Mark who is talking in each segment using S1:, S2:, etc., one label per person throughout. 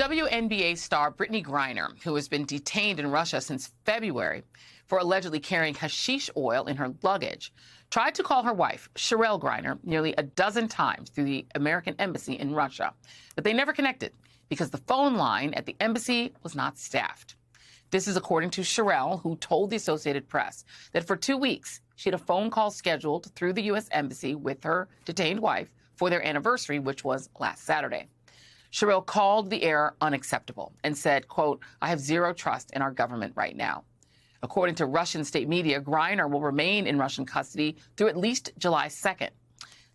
S1: WNBA star Brittany Griner, who has been detained in Russia since February for allegedly carrying hashish oil in her luggage, tried to call her wife, Cherelle Griner, nearly a dozen times through the American embassy in Russia. But they never connected because the phone line at the embassy was not staffed. This is according to Cherelle, who told the Associated Press that for 2 weeks, she had a phone call scheduled through the U.S. Embassy with her detained wife for their anniversary, which was last Saturday. Cherelle called the error unacceptable and said, quote, "I have zero trust in our government right now." According to Russian state media, Griner will remain in Russian custody through at least July 2nd.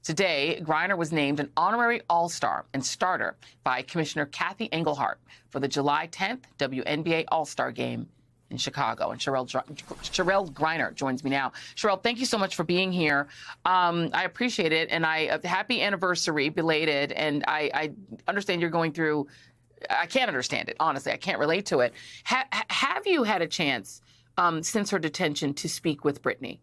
S1: Today, Griner was named an honorary All-Star and starter by Commissioner Kathy Engelhart for the July 10th WNBA All-Star Game in Chicago. And Cherelle Griner joins me now. Cherelle, thank you so much for being here. I appreciate it, and happy anniversary, belated. And I understand you're going through. I can't understand it, honestly. I can't relate to it. Have you had a chance since her detention to speak with Brittany?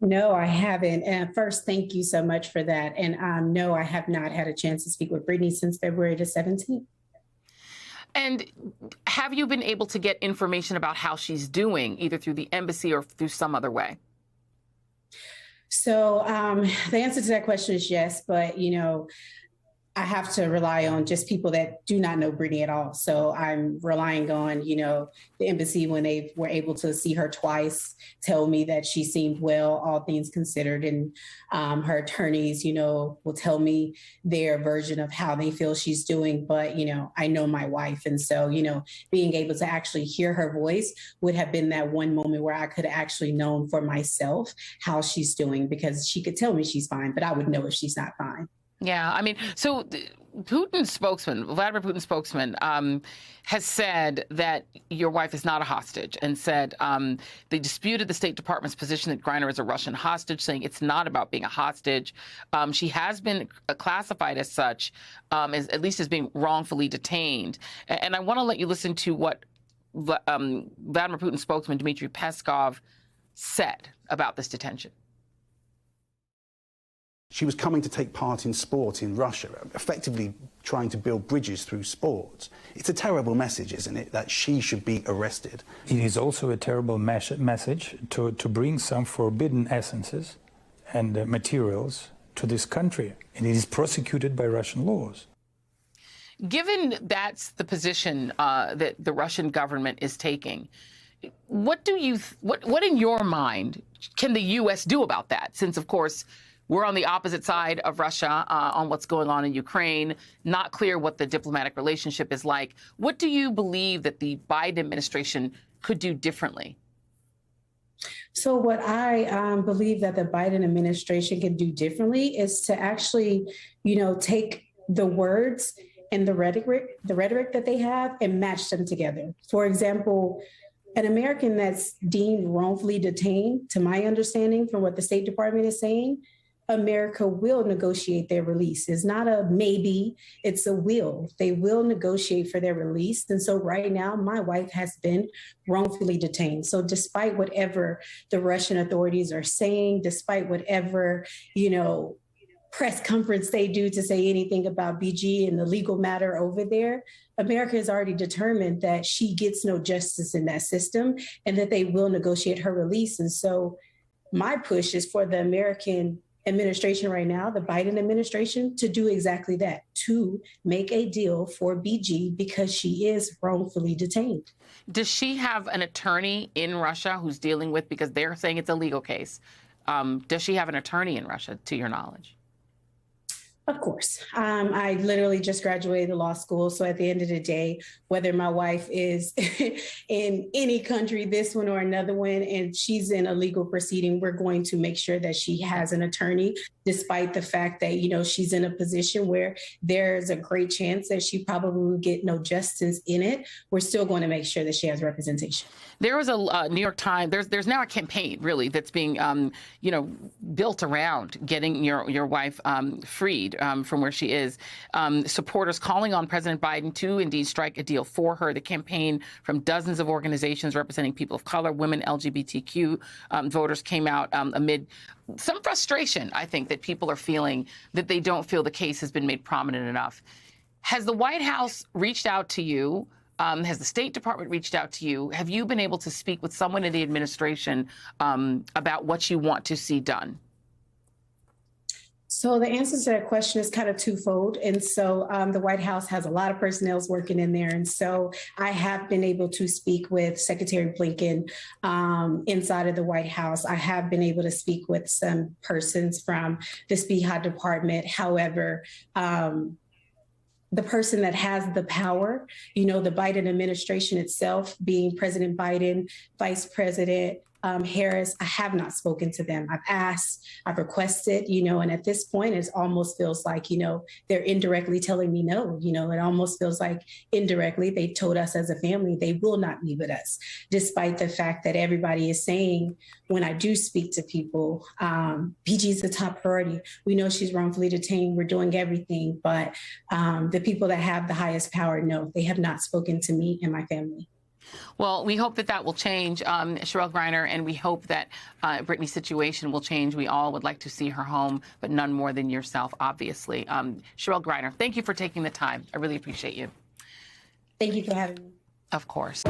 S2: No, I haven't. And first, thank you so much for that. And no, I have not had a chance to speak with Brittany since February the 17th.
S1: And have you been able to get information about how she's doing, either through the embassy or through some other way?
S2: So the answer to that question is yes, but, I have to rely on just people that do not know Brittany at all. So I'm relying on, the embassy, when they were able to see her twice, tell me that she seemed well, all things considered. And her attorneys, will tell me their version of how they feel she's doing. But, I know my wife. And so, being able to actually hear her voice would have been that one moment where I could have actually known for myself how she's doing, because she could tell me she's fine, but I would know if she's not fine.
S1: Yeah, I mean, so Putin's spokesman, Vladimir Putin's spokesman, has said that your wife is not a hostage, and said they disputed the State Department's position that Griner is a Russian hostage, saying it's not about being a hostage. She has been classified as such, at least as being wrongfully detained. And I want to let you listen to what Vladimir Putin's spokesman, Dmitry Peskov, said about this detention.
S3: She was coming to take part in sport in Russia, effectively trying to build bridges through sport. It's a terrible message, isn't it, that she should be arrested?
S4: It is also a terrible message to bring some forbidden essences and materials to this country, and it is prosecuted by Russian laws.
S1: Given that's the position that the Russian government is taking, what in your mind can the U.S. do about that? Since, of course, we're on the opposite side of Russia on what's going on in Ukraine. Not clear what the diplomatic relationship is like. What do you believe that the Biden administration could do differently?
S2: So what I believe that the Biden administration can do differently is to actually, take the words and the rhetoric that they have and match them together. For example, an American that's deemed wrongfully detained, to my understanding from what the State Department is saying, America will negotiate their release. It's not a maybe, it's a will. They will negotiate for their release. And so right now, my wife has been wrongfully detained. So despite whatever the Russian authorities are saying, despite whatever, press conference they do to say anything about BG and the legal matter over there, America has already determined that she gets no justice in that system and that they will negotiate her release. And so my push is for the American administration right now, the Biden administration, to do exactly that, to make a deal for BG because she is wrongfully detained.
S1: Does she have an attorney in Russia who's dealing with, because they're saying it's a legal case, does she have an attorney in Russia, to your knowledge?
S2: Of course. I literally just graduated law school. So at the end of the day, whether my wife is in any country, this one or another one, and she's in a legal proceeding, we're going to make sure that she has an attorney, despite the fact that, she's in a position where there's a great chance that she probably will get no justice in it. We're still going to make sure that she has representation.
S1: There was a New York Times, there's now a campaign, really, that's being, built around getting your wife freed from where she is. Supporters calling on President Biden to indeed strike a deal for her. The campaign from dozens of organizations representing people of color, women, LGBTQ voters came out amid some frustration, I think, that people are feeling that they don't feel the case has been made prominent enough. Has the White House reached out to you? Has the State Department reached out to you? Have you been able to speak with someone in the administration about what you want to see done?
S2: So the answer to that question is kind of twofold. And so the White House has a lot of personnel working in there. And so I have been able to speak with Secretary Blinken inside of the White House. I have been able to speak with some persons from the SPEHA department. However, the person that has the power, the Biden administration itself, being President Biden, Vice President Harris, I have not spoken to them. I've asked, I've requested, and at this point, it almost feels like, they're indirectly telling me no. It almost feels like indirectly they told us as a family they will not meet with us, despite the fact that everybody is saying when I do speak to people, PG is the top priority. We know she's wrongfully detained. We're doing everything. But the people that have the highest power, no, they have not spoken to me and my family.
S1: Well, we hope that will change, Cherelle Griner, and we hope that Brittany's situation will change. We all would like to see her home, but none more than yourself, obviously. Cherelle Griner, thank you for taking the time. I really appreciate you.
S2: Thank you for having me.
S1: Of course.